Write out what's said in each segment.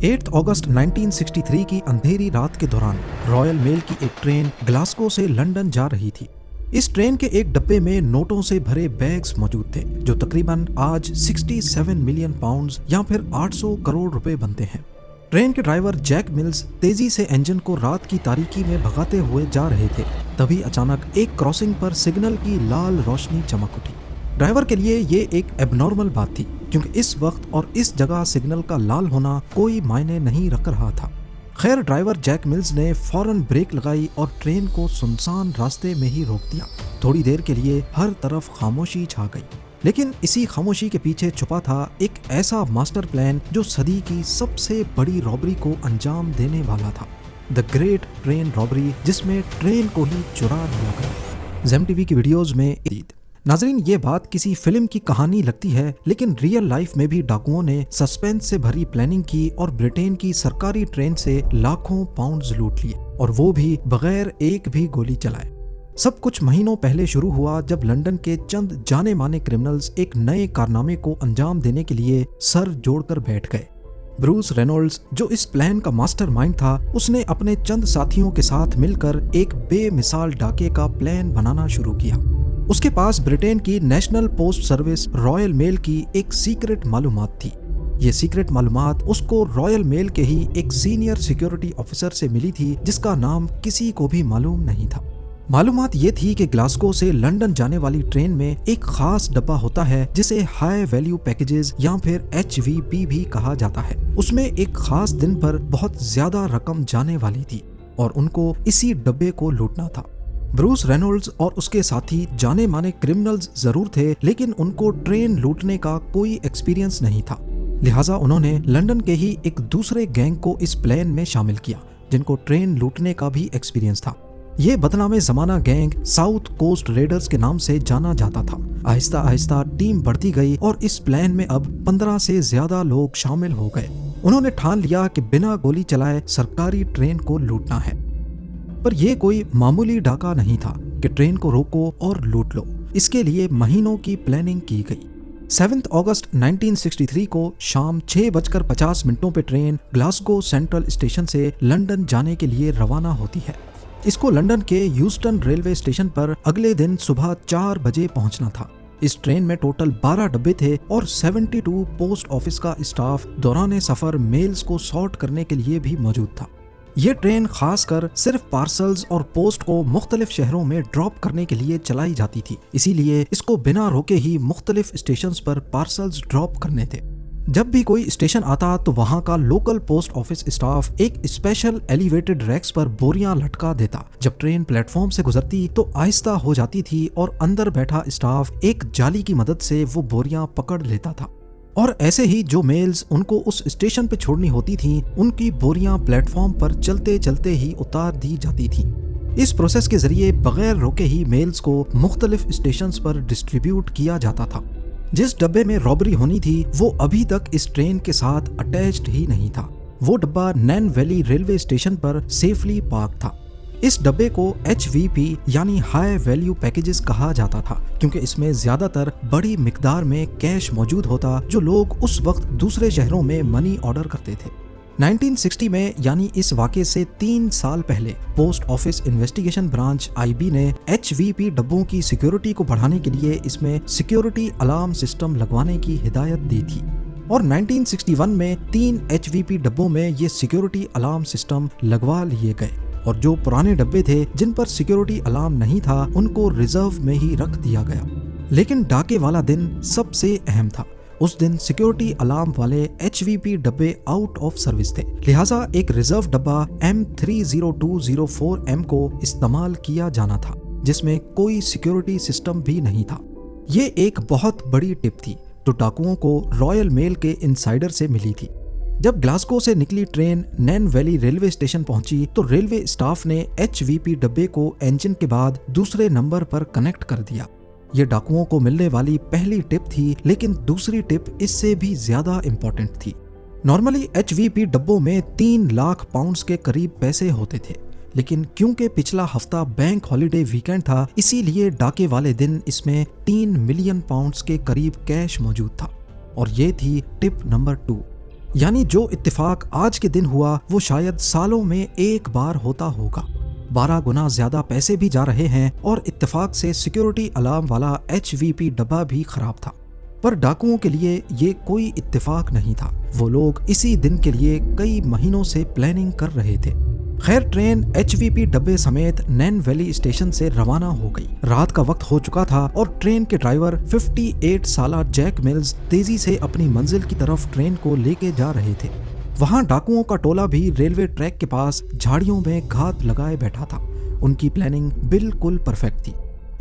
8 अगस्त 1963 की अंधेरी रात के दौरान रॉयल मेल की एक ट्रेन ग्लासगो से लंदन जा रही थी। इस ट्रेन के एक डब्बे में नोटों से भरे बैग्स मौजूद थे जो तकरीबन आज 67 मिलियन पाउंड्स या फिर 800 करोड़ रुपए बनते हैं। ट्रेन के ड्राइवर जैक मिल्स तेजी से इंजन को रात की तारीकी में भगाते हुए जा रहे थे। तभी अचानक एक क्रॉसिंग पर सिग्नल की लाल रोशनी चमक उठी। ड्राइवर के लिए ये एक एबनॉर्मल बात थी, क्योंकि इस वक्त और इस जगह सिग्नल का लाल होना कोई मायने नहीं रख रहा था। खैर, ड्राइवर जैक मिल्स ने फौरन ब्रेक लगाई और ट्रेन को सुनसान रास्ते में ही रोक दिया। थोड़ी देर के लिए हर तरफ खामोशी छा गई, लेकिन इसी खामोशी के पीछे छुपा था एक ऐसा मास्टर प्लान जो सदी की सबसे बड़ी रॉबरी को अंजाम देने वाला था, द ग्रेट ट्रेन रॉबरी, जिसमें ट्रेन को ही चुरा लिया गया। ज़ेम टीवी की वीडियोस में नाजरीन, ये बात किसी फिल्म की कहानी लगती है, लेकिन रियल लाइफ में भी डाकुओं ने सस्पेंस से भरी प्लानिंग की और ब्रिटेन की सरकारी ट्रेन से लाखों पाउंड्स लूट लिए, और वो भी बगैर एक भी गोली चलाए। सब कुछ महीनों पहले शुरू हुआ जब लंदन के चंद जाने माने क्रिमिनल्स एक नए कारनामे को अंजाम देने के लिए सर जोड़कर बैठ गए। ब्रूस रेनॉल्ड्स, जो इस प्लान का मास्टरमाइंड था, उसने अपने चंद साथियों के साथ मिलकर एक बेमिसाल डाके का प्लान बनाना शुरू किया। उसके पास ब्रिटेन की national post service Royal Mail की एक सीक्रेट मालूमात थी। ये सीक्रेट मालूमात उसको रॉयल मेल के ही एक सीनियर सिक्योरिटी ऑफिसर से मिली थी, जिसका नाम किसी को भी मालूम नहीं था। मालूमात ये थी कि ग्लासगो से लंदन जाने वाली ट्रेन में एक खास डब्बा होता है जिसे हाई वैल्यू पैकेजेस या फिर HVP भी कहा जाता है। उसमें एक खास दिन पर बहुत ज्यादा रकम जाने वाली थी और उनको इसी डब्बे को लूटना था। ब्रूस रेनॉल्ड्स और उसके साथी जाने माने क्रिमिनल्स जरूर थे, लेकिन उनको ट्रेन लूटने का कोई एक्सपीरियंस नहीं था। लिहाजा उन्होंने लंदन के ही एक दूसरे गैंग को इस प्लान में शामिल किया, जिनको ट्रेन लूटने का भी एक्सपीरियंस था। ये बदनामे जमाना गैंग साउथ कोस्ट रेडर्स के नाम से जाना जाता था। आहिस्ता आहिस्ता टीम बढ़ती गई और इस प्लान में अब 15 से ज्यादा लोग शामिल हो गए। उन्होंने ठान लिया कि बिना गोली चलाए सरकारी ट्रेन को लूटना है। पर यह कोई मामूली डाका नहीं था कि ट्रेन को रोको और लूट लो। इसके लिए महीनों की प्लानिंग की गई। 7 अगस्त 1963 को शाम 6:50 पे ट्रेन ग्लासगो सेंट्रल स्टेशन से लंदन जाने के लिए रवाना होती है। इसको लंदन के यूस्टन रेलवे स्टेशन पर अगले दिन सुबह 4 बजे पहुंचना था। इस ट्रेन में टोटल 12 डब्बे थे और 72 पोस्ट ऑफिस का स्टाफ दौरान सफर मेल्स को सॉर्ट करने के लिए भी मौजूद था। ये ट्रेन खासकर सिर्फ पार्सल्स और पोस्ट को मुख्तलिफ शहरों में ड्रॉप करने के लिए चलाई जाती थी, इसीलिए इसको बिना रोके ही मुख्तलिफ स्टेशंस पर पार्सल्स ड्रॉप करने थे। जब भी कोई स्टेशन आता तो वहाँ का लोकल पोस्ट ऑफिस स्टाफ एक स्पेशल एलिवेटेड रैक्स पर बोरियां लटका देता। जब ट्रेन प्लेटफॉर्म से गुजरती तो आहिस्ता हो जाती थी और अंदर बैठा स्टाफ एक जाली की मदद से वो बोरियां पकड़ लेता था, और ऐसे ही जो मेल्स उनको उस स्टेशन पे छोड़नी होती थी, उनकी बोरियां प्लेटफॉर्म पर चलते चलते ही उतार दी जाती थी। इस प्रोसेस के जरिए बगैर रोके ही मेल्स को मुख्तलिफ स्टेशंस पर डिस्ट्रीब्यूट किया जाता था। जिस डब्बे में रॉबरी होनी थी वो अभी तक इस ट्रेन के साथ अटैच्ड ही नहीं था। वो डब्बा नैन वैली रेलवे स्टेशन पर सेफली पार्क था। इस डब्बे को HVP यानी हाई वैल्यू पैकेजेस कहा जाता था, क्योंकि इसमें ज्यादातर बड़ी मिकदार में कैश मौजूद होता जो लोग उस वक्त दूसरे शहरों में मनी ऑर्डर करते थे। 1960 में यानी इस वाक़े से 3 साल पहले post office investigation branch IB ने HVP डब्बों की सिक्योरिटी को बढ़ाने के लिए इसमें सिक्योरिटी अलार्म सिस्टम लगवाने की हिदायत दी थी, और 1961 में 3 HVP डब्बों में ये सिक्योरिटी अलार्म सिस्टम लगवा लिए गए, और जो पुराने डब्बे थे जिन पर सिक्योरिटी अलार्म नहीं था उनको रिजर्व में ही रख दिया गया। लेकिन डाके वाला दिन सबसे अहम था। उस दिन सिक्योरिटी अलार्म वाले HVP डब्बे आउट ऑफ सर्विस थे, लिहाजा एक रिजर्व डब्बा M30204M को इस्तेमाल किया जाना था, जिसमें कोई सिक्योरिटी सिस्टम भी नहीं था। ये एक बहुत बड़ी टिप थी जो डाकुओं को रॉयल मेल के इनसाइडर से मिली थी। जब ग्लासगो से निकली ट्रेन नैन वैली रेलवे स्टेशन पहुंची तो रेलवे स्टाफ ने HVP डब्बे को इंजन के बाद दूसरे नंबर पर कनेक्ट कर दिया। ये डाकुओं को मिलने वाली पहली टिप थी, लेकिन दूसरी टिप इससे भी ज्यादा इम्पोर्टेंट थी। नॉर्मली HVP डब्बों में 3 लाख पाउंड्स के करीब पैसे होते थे, लेकिन क्योंकि पिछला हफ्ता बैंक हॉलिडे वीकेंड था, इसीलिए डाके वाले दिन इसमें 3 मिलियन पाउंड्स के करीब कैश मौजूद था। और ये थी टिप नंबर 2। यानी जो इत्तेफाक आज के दिन हुआ वो शायद सालों में एक बार होता होगा। 12 गुना ज्यादा पैसे भी जा रहे हैं और इत्तेफाक से सिक्योरिटी अलार्म वाला HVP डब्बा भी खराब था। पर डाकुओं के लिए ये कोई इत्तेफाक नहीं था। वो लोग इसी दिन के लिए कई महीनों से प्लानिंग कर रहे थे। खैर, ट्रेन HVP डब्बे समेत नैन वैली स्टेशन से रवाना हो गई। रात का वक्त हो चुका था और ट्रेन के ड्राइवर 58 साला जैक मिल्स तेजी से अपनी मंजिल की तरफ ट्रेन को लेके जा रहे थे। वहां डाकुओं का टोला भी रेलवे ट्रैक के पास झाड़ियों में घात लगाए बैठा था। उनकी प्लानिंग बिल्कुल परफेक्ट थी।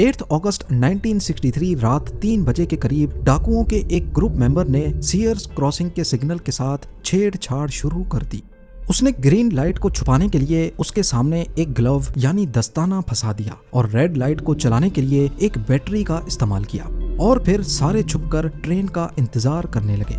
8 अगस्त 1963 रात 3 बजे के करीब डाकुओं के एक ग्रुप मेंबर ने सीयर्स क्रॉसिंग के सिग्नल के साथ छेड़छाड़ शुरू कर दी। उसने ग्रीन लाइट को छुपाने के लिए उसके सामने एक ग्लव यानी दस्ताना फंसा दिया और रेड लाइट को चलाने के लिए एक बैटरी का इस्तेमाल किया और फिर सारे छुपकर ट्रेन का इंतजार करने लगे।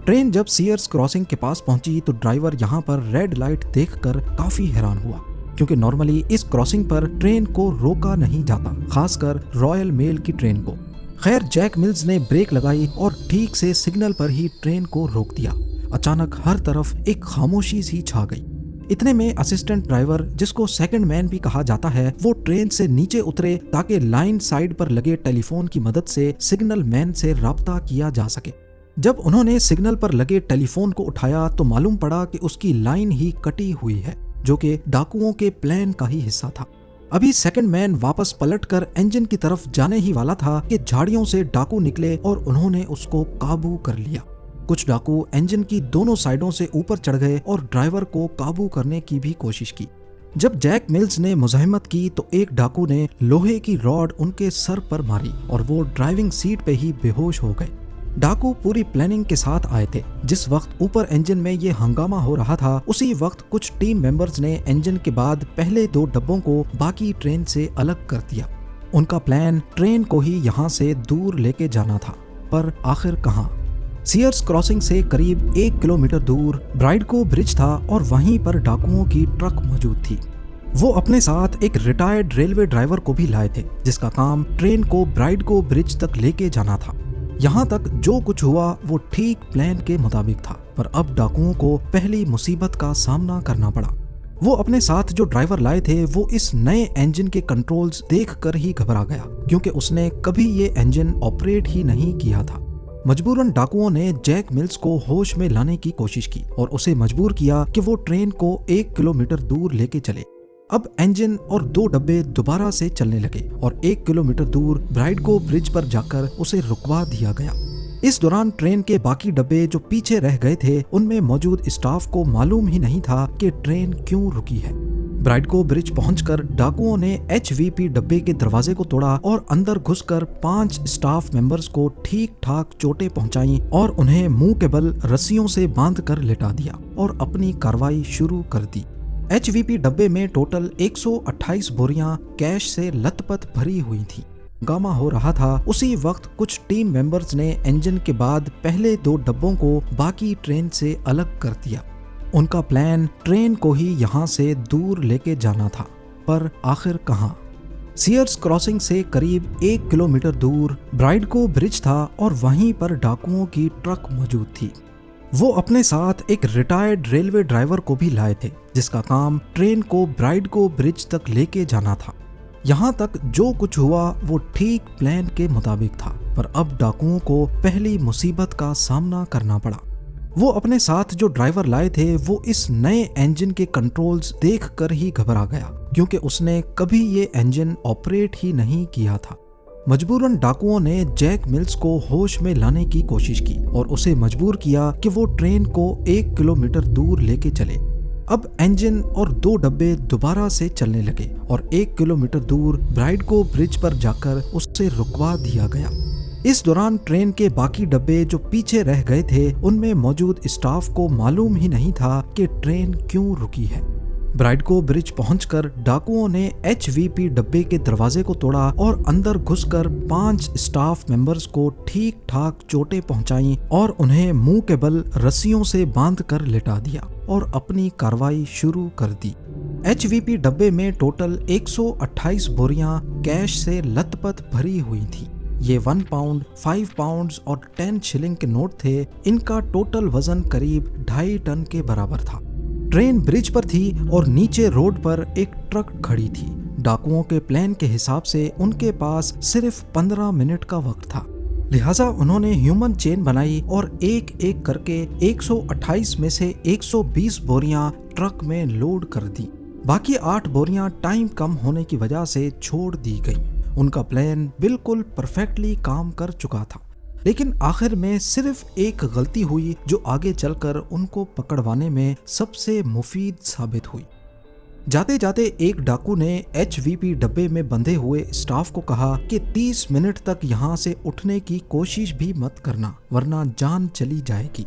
ट्रेन जब सीयर्स क्रॉसिंग के पास पहुंची तो ड्राइवर यहाँ पर रेड लाइट देखकर काफी हैरान हुआ, क्योंकि नॉर्मली इस क्रॉसिंग पर ट्रेन को रोका नहीं जाता, खासकर रॉयल मेल की ट्रेन को। खैर, जैक मिल्स ने ब्रेक लगाई और ठीक से सिग्नल पर ही ट्रेन को रोक दिया। अचानक हर तरफ एक खामोशी सी छा गई। इतने में असिस्टेंट ड्राइवर, जिसको सेकंड मैन भी कहा जाता है, वो ट्रेन से नीचे उतरे ताकि लाइन साइड पर लगे टेलीफोन की मदद से सिग्नल मैन से राब्ता किया जा सके। जब उन्होंने सिग्नल पर लगे टेलीफोन को उठाया तो मालूम पड़ा कि उसकी लाइन ही कटी हुई है, जो कि डाकुओं के प्लान का ही हिस्सा था। अभी सेकंड मैन वापस पलटकर इंजन की तरफ जाने ही वाला था कि झाड़ियों से डाकू निकले और उन्होंने उसको काबू कर लिया। कुछ डाकू इंजन की दोनों साइडों से ऊपर चढ़ गए और ड्राइवर को काबू करने की भी कोशिश की। जब जैक मिल्स ने मुज़ाहिमत की तो एक डाकू ने लोहे की रॉड उनके सर पर मारी और वो ड्राइविंग सीट पे ही बेहोश हो गए। डाकू पूरी प्लानिंग के साथ आए थे। जिस वक्त ऊपर इंजन में ये हंगामा हो रहा था, उसी वक्त कुछ टीम मेंबर्स ने इंजन के बाद पहले 2 डब्बों को बाकी ट्रेन से अलग कर दिया। उनका प्लान ट्रेन को ही यहाँ से दूर लेके जाना था, पर आखिर कहाँ? सीयर्स क्रॉसिंग से करीब 1 किलोमीटर दूर ब्राइडको ब्रिज था और वहीं पर डाकुओं की ट्रक मौजूद थी। वो अपने साथ एक रिटायर्ड रेलवे ड्राइवर को भी लाए थे, जिसका काम ट्रेन को ब्राइडको ब्रिज तक लेके जाना था। यहाँ तक जो कुछ हुआ वो ठीक प्लान के मुताबिक था, पर अब डाकुओं को पहली मुसीबत का सामना करना पड़ा। वो अपने साथ जो ड्राइवर लाए थे वो इस नए इंजन के कंट्रोल्स देखकर ही घबरा गया, क्योंकि उसने कभी ये इंजन ऑपरेट ही नहीं किया था। मजबूरन डाकुओं ने जैक मिल्स को होश में लाने की कोशिश की और उसे मजबूर किया कि वो ट्रेन को 1 किलोमीटर दूर लेके चले। अब इंजन और 2 डब्बे दोबारा से चलने लगे और 1 किलोमीटर दूर ब्राइडको ब्रिज पर जाकर उसे रुकवा दिया गया। इस दौरान ट्रेन के बाकी डब्बे जो पीछे रह गए थे, उनमें मौजूद स्टाफ को मालूम ही नहीं था कि ट्रेन क्यों रुकी है। ब्राइडको ब्रिज पहुंचकर डाकुओं ने HVP डब्बे के दरवाजे को तोड़ा और अंदर घुसकर 5 स्टाफ मेंबर्स को ठीक ठाक चोटें पहुंचाई और उन्हें मुंह के बल रस्सियों से बांधकर लिटा दिया और अपनी कार्रवाई शुरू कर दी। HVP डब्बे में टोटल 128 बोरियां कैश से लथपथ भरी हुई थी। गामा हो रहा था। उसी वक्त कुछ टीम मेंबर्स ने इंजन के बाद पहले 2 डब्बों को बाकी ट्रेन से अलग कर दिया। उनका प्लान ट्रेन को ही यहाँ से दूर लेके जाना था, पर आखिर कहाँ? सीयर्स क्रॉसिंग से करीब 1 किलोमीटर दूर ब्राइडको ब्रिज था और वहीं पर डाकुओं की ट्रक मौजूद थी। वो अपने साथ एक रिटायर्ड रेलवे ड्राइवर को भी लाए थे, जिसका काम ट्रेन को ब्राइडको ब्रिज तक लेके जाना था। यहाँ तक जो कुछ हुआ वो ठीक प्लान के मुताबिक था, पर अब डाकुओं को पहली मुसीबत का सामना करना पड़ा। वो अपने साथ जो ड्राइवर लाए थे वो इस नए इंजन के कंट्रोल्स देखकर ही घबरा गया, क्योंकि उसने कभी ये इंजन ऑपरेट ही नहीं किया था। मजबूरन डाकुओं ने जैक मिल्स को होश में लाने की कोशिश की और उसे मजबूर किया कि वो ट्रेन को 1 किलोमीटर दूर लेके चले। अब इंजन और 2 डब्बे दोबारा से चलने लगे और 1 किलोमीटर दूर ब्राइडको ब्रिज पर जाकर उससे रुकवा दिया गया। इस दौरान ट्रेन के बाकी डब्बे जो पीछे रह गए थे, उनमें मौजूद स्टाफ को मालूम ही नहीं था कि ट्रेन क्यों रुकी है। ब्राइडको ब्रिज पहुंचकर डाकुओं ने HVP डब्बे के दरवाजे को तोड़ा और अंदर घुसकर 5 स्टाफ मेंबर्स को ठीक ठाक चोटें पहुंचाई और उन्हें मुंह के बल रस्सियों से बांधकर लिटा दिया और अपनी कार्रवाई शुरू कर दी। HVP डब्बे में टोटल 128 बोरियां कैश से लथपथ भरी हुई थी। ये 1 पाउंड, 5 पाउंड्स और 10 शिलिंग के नोट थे। इनका टोटल वजन करीब 2.5 टन के बराबर था। ट्रेन ब्रिज पर थी और नीचे रोड पर एक ट्रक खड़ी थी। डाकुओं के प्लान के हिसाब से उनके पास सिर्फ 15 मिनट का वक्त था, लिहाजा उन्होंने ह्यूमन चेन बनाई और एक एक करके 128 में से 120 बोरियां ट्रक में लोड कर दी। बाकी 8 बोरियां टाइम कम होने की वजह से छोड़ दी गई। उनका प्लान बिल्कुल परफेक्टली काम कर चुका था, लेकिन आखिर में सिर्फ एक गलती हुई जो आगे चलकर उनको पकड़वाने में सबसे मुफीद साबित हुई। जाते जाते एक डाकू ने HVP डब्बे में बंधे हुए स्टाफ को कहा कि 30 मिनट तक यहाँ से उठने की कोशिश भी मत करना, वरना जान चली जाएगी।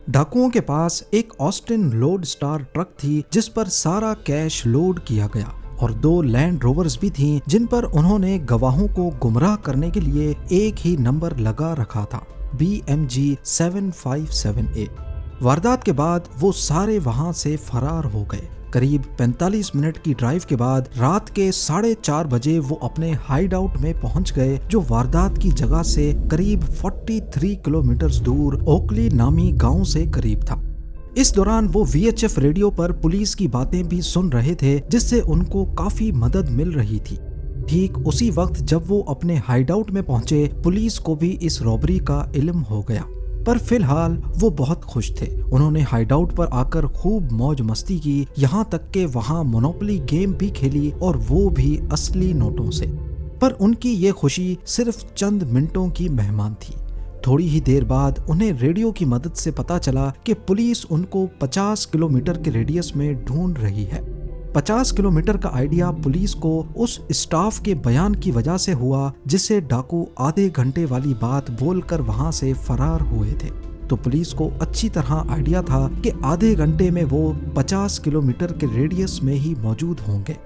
डाकुओं के पास एक ऑस्टिन लोड स्टार ट्रक थी जिस पर सारा कैश लोड किया गया और 2 लैंड रोवर्स भी थीं जिन पर उन्होंने गवाहों को गुमराह करने के लिए एक ही नंबर लगा रखा था, BMG 757A। वारदात के बाद वो सारे वहां से फरार हो गए। करीब 45 मिनट की ड्राइव के बाद रात के 4:30 बजे वो अपने हाइड आउट में पहुंच गए, जो वारदात की जगह से करीब 43 किलोमीटर दूर ओकली नामी गांव से करीब था। इस दौरान वो VHF रेडियो पर पुलिस की बातें भी सुन रहे थे, जिससे उनको काफी मदद मिल रही थी। ठीक उसी वक्त जब वो अपने हाइड आउट में पहुंचे, पुलिस को भी इस रॉबरी का इल्म हो गया, पर फिलहाल वो बहुत खुश थे। उन्होंने हाइड आउट पर आकर खूब मौज मस्ती की, यहाँ तक के वहाँ मोनोपोली गेम भी खेली, और वो भी असली नोटों से। पर उनकी ये खुशी सिर्फ चंद मिनटों की मेहमान थी। थोड़ी ही देर बाद उन्हें रेडियो की मदद से पता चला कि पुलिस उनको 50 किलोमीटर के रेडियस में ढूंढ रही है। 50 किलोमीटर का आइडिया पुलिस को उस स्टाफ के बयान की वजह से हुआ जिससे डाकू आधे घंटे वाली बात बोलकर वहां से फरार हुए थे। तो पुलिस को अच्छी तरह आइडिया था कि आधे घंटे में वो 50 किलोमीटर के रेडियस में ही मौजूद होंगे।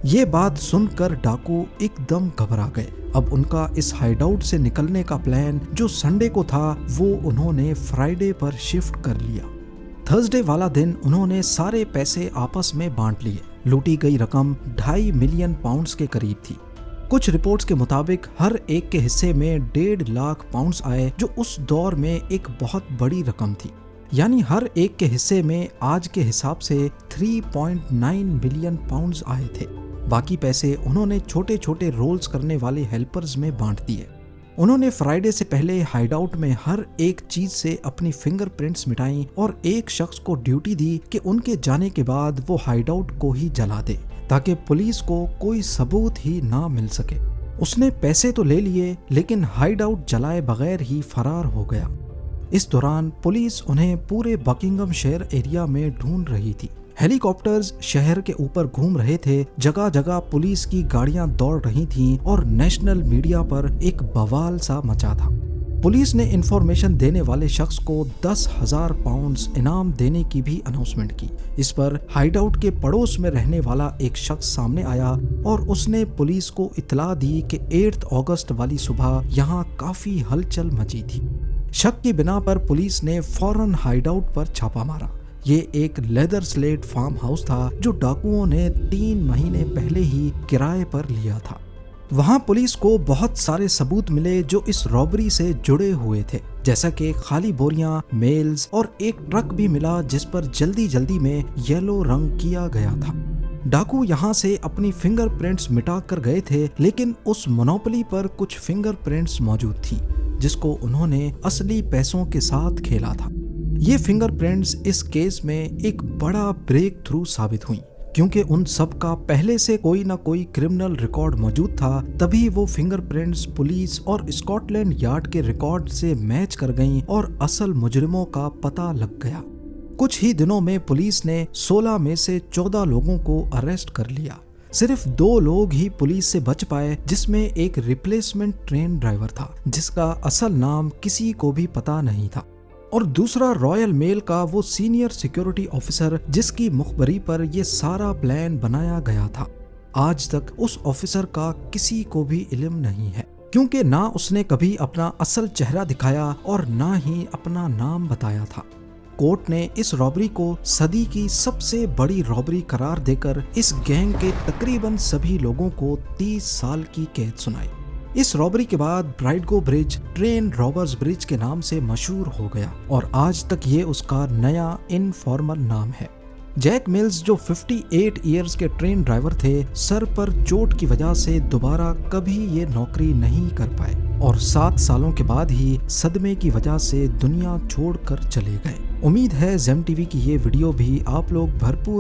ये बात सुनकर डाकू एकदम घबरा गए। अब उनका इस हाइडआउट से निकलने का प्लान जो संडे को था, वो उन्होंने फ्राइडे पर शिफ्ट कर लिया। थर्सडे वाला दिन उन्होंने सारे पैसे आपस में बांट लिए। लूटी गई रकम 2.5 मिलियन पाउंड्स के करीब थी। कुछ रिपोर्ट्स के मुताबिक हर एक के हिस्से में 1.5 लाख पाउंड्स आए, जो उस दौर में एक बहुत बड़ी रकम थी। यानी हर एक के हिस्से में आज के हिसाब से 3.9 मिलियन पाउंड्स आए थे। बाकी पैसे उन्होंने छोटे छोटे रोल्स करने वाले हेल्पर्स में बांट दिए। उन्होंने फ्राइडे से पहले हाइडआउट में हर एक चीज से अपनी फिंगरप्रिंट्स मिटाई और एक शख्स को ड्यूटी दी कि उनके जाने के बाद वो हाइडआउट को ही जला दे, ताकि पुलिस को कोई सबूत ही ना मिल सके। उसने पैसे तो ले लिए, लेकिन हाइडआउट जलाए बगैर ही फरार हो गया। इस दौरान पुलिस उन्हें पूरे बकिंगमशायर एरिया में ढूंढ रही थी। हेलीकॉप्टर्स शहर के ऊपर घूम रहे थे, जगह जगह पुलिस की गाड़ियां दौड़ रही थीं और नेशनल मीडिया पर एक बवाल सा मचा था। पुलिस ने इंफॉर्मेशन देने वाले शख्स को 10,000 पाउंड्स इनाम देने की भी अनाउंसमेंट की। इस पर हाइडआउट के पड़ोस में रहने वाला एक शख्स सामने आया और उसने पुलिस को इत्तला दी कि 8 अगस्त वाली सुबह यहाँ काफी हलचल मची थी। शक की बिना पर पुलिस ने फौरन हाइडआउट पर छापा मारा। ये एक लेदर स्लेट फार्म हाउस था जो डाकुओं ने 3 महीने पहले ही किराए पर लिया था। वहां पुलिस को बहुत सारे सबूत मिले जो इस रॉबरी से जुड़े हुए थे, जैसा कि खाली बोरियां, मेल्स और एक ट्रक भी मिला जिस पर जल्दी जल्दी में येलो रंग किया गया था। डाकू यहाँ से अपनी फिंगरप्रिंट्स मिटा कर गए थे, लेकिन उस मोनोपोली पर कुछ फिंगरप्रिंट्स मौजूद थी जिसको उन्होंने असली पैसों के साथ खेला था। ये फिंगरप्रिंट्स इस केस में एक बड़ा ब्रेक थ्रू साबित हुई, क्योंकि उन सब का पहले से कोई ना कोई क्रिमिनल रिकॉर्ड मौजूद था। तभी वो फिंगरप्रिंट्स पुलिस और स्कॉटलैंड यार्ड के रिकॉर्ड से मैच कर गईं और असल मुजरिमों का पता लग गया। कुछ ही दिनों में पुलिस ने 16 में से 14 लोगों को अरेस्ट कर लिया। सिर्फ 2 लोग ही पुलिस से बच पाए, जिसमें एक रिप्लेसमेंट ट्रेन ड्राइवर था जिसका असल नाम किसी को भी पता नहीं था, और दूसरा रॉयल मेल का वो सीनियर सिक्योरिटी ऑफिसर जिसकी मुखबरी पर ये सारा प्लान बनाया गया था। आज तक उस ऑफिसर का किसी को भी इल्म नहीं है, क्योंकि ना उसने कभी अपना असल चेहरा दिखाया और ना ही अपना नाम बताया था। कोर्ट ने इस रॉबरी को सदी की सबसे बड़ी रॉबरी करार देकर इस गैंग के तकरीबन सभी लोगों को 30 साल की कैद सुनाई। इस रॉबरी के बाद ब्राइडगो ब्रिज ट्रेन रॉबर्स ब्रिज के नाम से मशहूर हो गया और आज तक ये उसका नया इनफॉर्मल नाम है। जैक मिल्स जो 58 इयर्स के ट्रेन ड्राइवर थे, सर पर चोट की वजह से दोबारा कभी ये नौकरी नहीं कर पाए और 7 सालों के बाद ही सदमे की वजह से दुनिया छोड़कर चले गए। उम्मीद है जेम टीवी की ये वीडियो भी आप लोग भरपूर